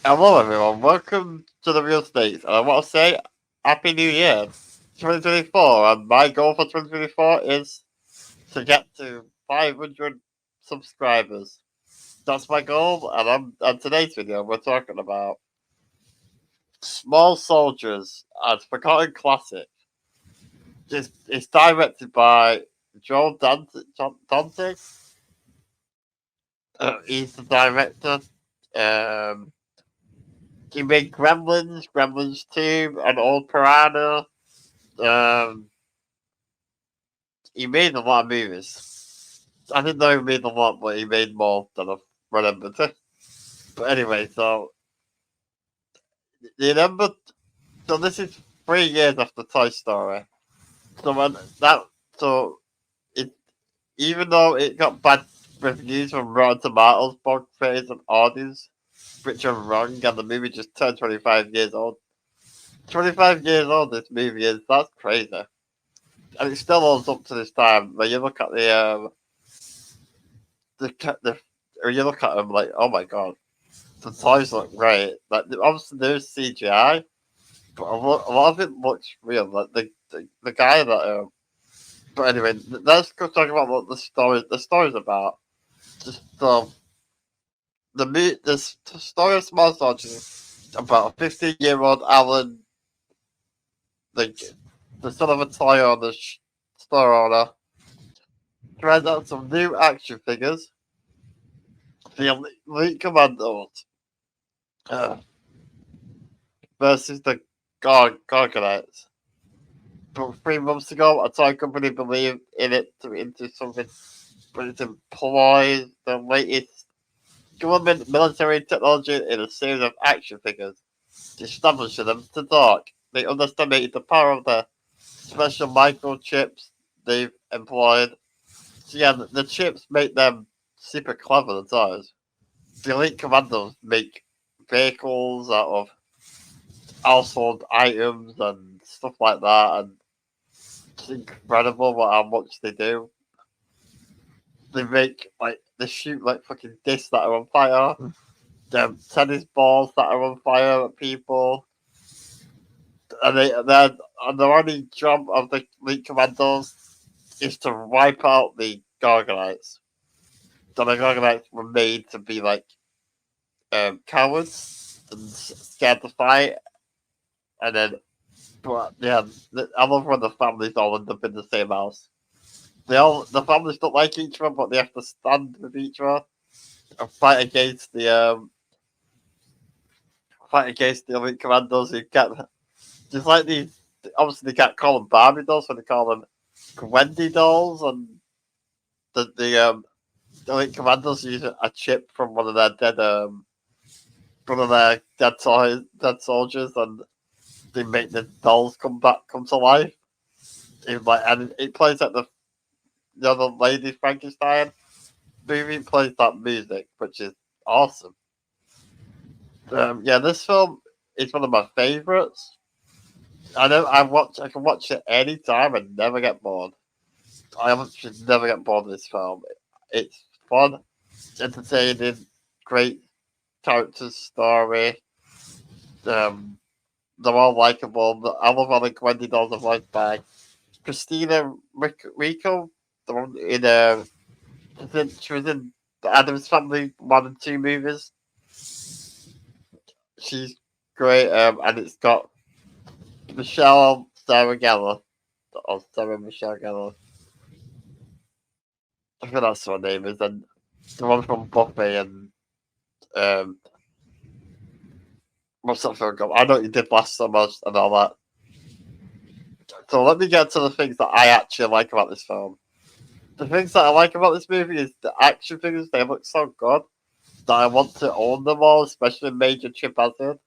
Hello, everyone. Welcome to the Real States. And I want to say Happy New Year 2024. And my goal for 2024 is to get to 500 subscribers. That's my goal. And today's video, we're talking about Small Soldiers and Forgotten Classic. It's directed by Joel Dante. He's the director. Um, he made Gremlins, Gremlins 2, and Old Piranha. Um, he made a lot of movies. I didn't know he made a lot, but he made more than I remembered. But anyway, so you remember? So this is 3 years after Toy Story. So when that, so it even though it got bad reviews from Rotten Tomatoes, both critics and audience, which are wrong, and the movie just turned 25 years old. 25 years old, this movie is. That's crazy. And it still holds up to this time. When you look at the when you look at them, like, oh my god, the toys look great. Like, obviously there's CGI, but a lot of it looks real. Like the guy that. But anyway, let's go talk about what the story's about. Just the story of Small Soldiers is about a 15-year-old Alan, the the son of a toy owner, store owner, tries out some new action figures. The Elite Commandos uh, versus the Gorgonites. But 3 months ago, a toy company believed in it to into something, but it employs the latest government military technology in a series of action figures, establishing them to talk. They underestimated the power of the special microchips they've employed. So yeah, the chips make them super clever, the toys. The elite commandos make vehicles out of household items and stuff like that, and it's incredible how much they do. They make they shoot like fucking discs that are on fire, tennis balls that are on fire at people, and their only job of the elite commandos is to wipe out the Gorgonites. So the Gorgonites were made to be like cowards and scared to fight, and then but yeah, I love when the families all end up in the same house. The families don't like each other, but they have to stand with each other and fight against the elite commandos who can't just like these. Obviously, they can't call them Barbie dolls, so they call them Wendy dolls, and the elite commandos use a chip from one of their dead soldiers, and they make the dolls come to life. And it plays like the other Lady Frankenstein movie plays that music, which is awesome. Yeah, this film is one of my favorites. I can watch it anytime and never get bored. Should never get bored of this film. It's fun, it's entertaining, great characters, story. Um, they're all likable. I love all the Wendy dolls are voiced by Christina Rico, the one in she was in the Adams Family 1 and 2 movies. She's great, and it's got Michelle Sarah Gellar, or Sarah Michelle Gellar. I think that's what her name is, and the one from Buffy and um, what's that film called? I know you did last summer and all that. So let me get to the things that I actually like about this film. The things that I like about this movie is the action figures. They look so good that I want to own them all, especially Major Chip Hazard,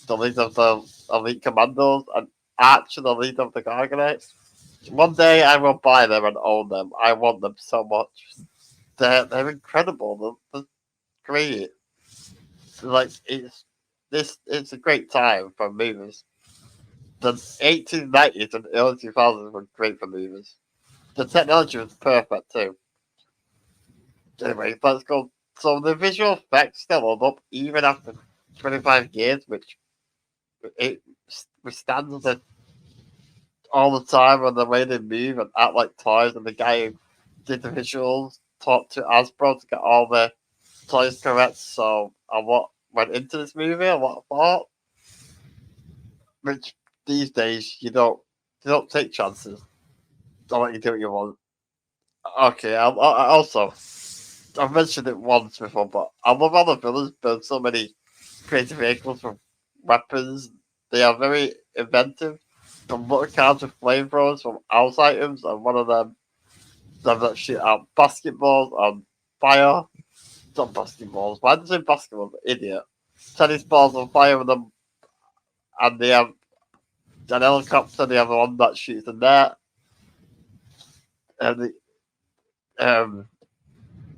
the lead of the Elite Commandos, and actually the lead of the Gargonites. One day I will buy them and own them. I want them so much. They're incredible. They're great. Like it's a great time for movies. The 1890s and early 2000s were great for movies. The technology was perfect too. Anyway, let's go. So the visual effects still hold up even after 25 years, which it withstands the all the time on the way they move and act like toys, and the guy who did the visuals talked to Hasbro to get all the toys correct. So what went into this movie and what I thought, which these days you don't take chances. Don't let you do what you want. Okay, I also I've mentioned it once before, but I love how the villains build so many creative vehicles from weapons. They are very inventive. From little cars with flamethrowers from house items, and one of them that shoot out basketballs on fire. Not basketballs. Why did I say basketballs? Idiot. Tennis balls on fire with them, and they have an helicopter. They have one that shoots the net, and um,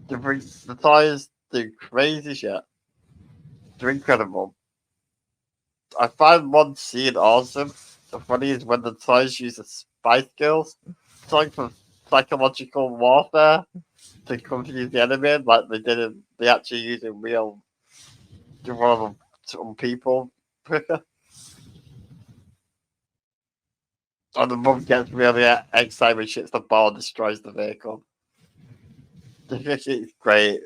the toys do crazy shit. They're incredible. I find one scene awesome. The funny is when the toys use the spice girls, it's like for psychological warfare to confuse the enemy, like they did in, they actually use in real one of them some people. And the mum gets really excited when she hits the ball and destroys the vehicle. It's great.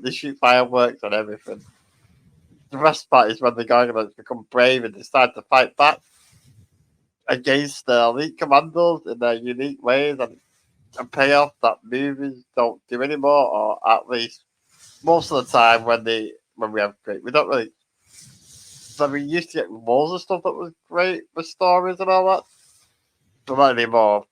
They shoot fireworks and everything. The best part is when the Gargoyles become brave and decide to fight back against the elite commandos in their unique ways, and a payoff that movies don't do anymore, or at least most of the time when we have great, we don't really. So we used to get loads of stuff that was great with stories and all that, but not anymore.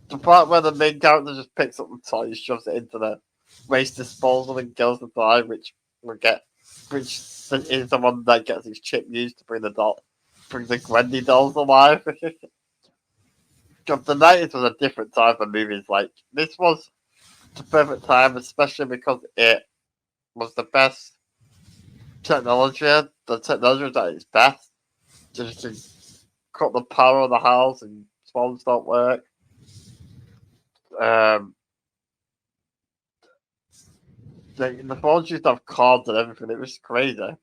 The part where the main character just picks up the toy, shoves it into the waste disposal, and kills the toy, which is the one that gets his chip used to bring the Gwendy dolls alive. Because the 90s was a different time for movies. Like this was the perfect time, especially because it was the best technology. The technology was at its best. Just to cut the power of the house and phones don't work. Um, the phones used to have cords and everything. It was crazy.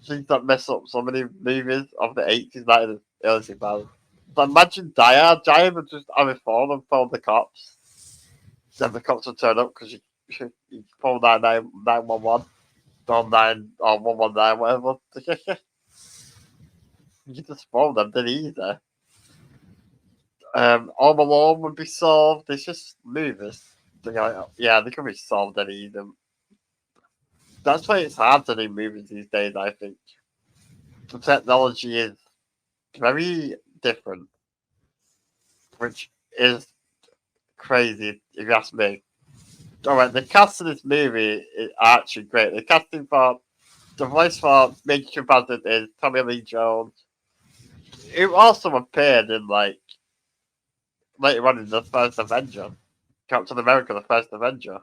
Things that mess up so many movies of the 80s, 90s, early 2000s. So imagine Die Hard. Die Hard would just have a phone and phone the cops. Then the cops would turn up because you phone 911, or 9 or 119, whatever. You just phone them, they're easy. Home Alone would be solved. It's just movies. Yeah, they can be solved any easy. That's why it's hard to do movies these days, I think. The technology is very different, which is crazy if you ask me. Alright, the cast of this movie is actually great. The voice for Major President is Tommy Lee Jones, who also appeared in later on in the first Avenger, Captain America: The First Avenger.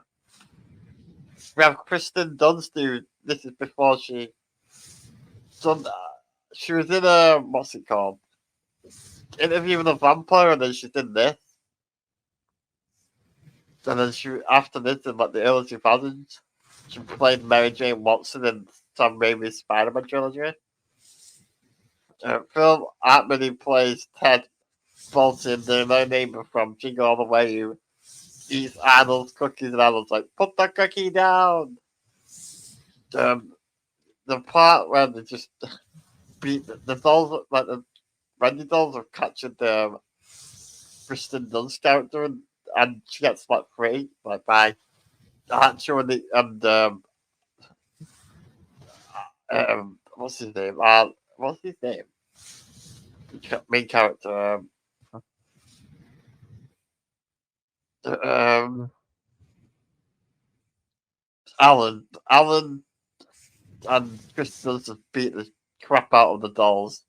We have Kristen Dunst, who this is before done. She was in a what's it called? Interview with a Vampire, and then she did this, and then after this in like the early 2000s, she played Mary Jane Watson in Sam Raimi's Spider-Man trilogy. Phil Hartman, who plays Ted Bolton, the no neighbor from Jingle All the Way, who eats Arnold's cookies, and Arnold's like, "Put the cookie down." Um, the part where they just beat the dolls, like the Randy dolls, have captured the Kristen Dunst character, and she gets like free, like by Hatcher and what's his name? What's his name? Main character. Um, Alan and Kristen Dunst have beat the crap out of the dolls,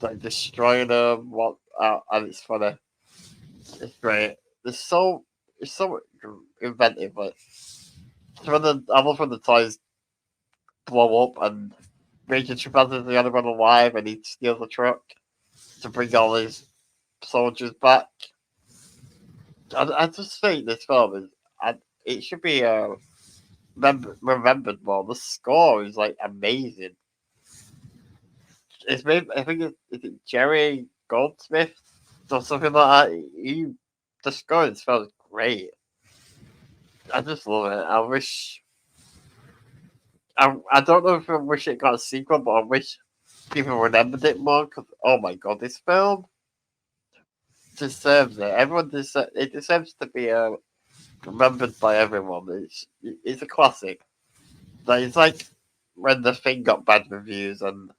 like destroying them. And it's funny. It's great. It's so inventive. Like I love when the toys blow up and Major Trapez is the only one alive, and he steals the truck to bring all his soldiers back. I just think this film is, it should be remembered more. The score is like amazing. It's made. I think it's Jerry Goldsmith or something like that. The score is felt great. I just love it. I wish. I don't know if I wish it got a sequel, but I wish people remembered it more. Cause oh my god, this film deserves it. It deserves to be remembered by everyone. It's a classic. Like, it's like when The Thing got bad reviews, and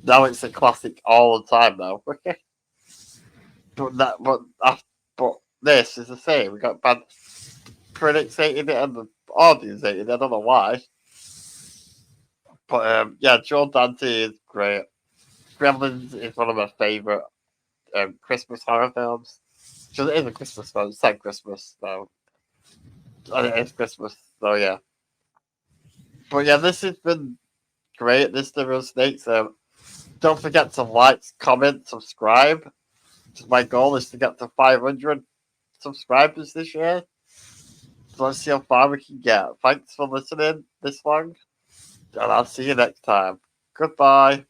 now it's a classic all the time now. But this is the same. We got bad critics hating it and the audience hating it. I don't know why. But yeah, Joe Dante is great. Gremlins is one of my favorite Christmas horror films. Because it is a Christmas film. It's like Christmas, so and it is Christmas. So yeah. But yeah, this has been great. This is the Real Snakes. Don't forget to like, comment, subscribe. My goal is to get to 500 subscribers this year. So let's see how far we can get. Thanks for listening this long, and I'll see you next time. Goodbye.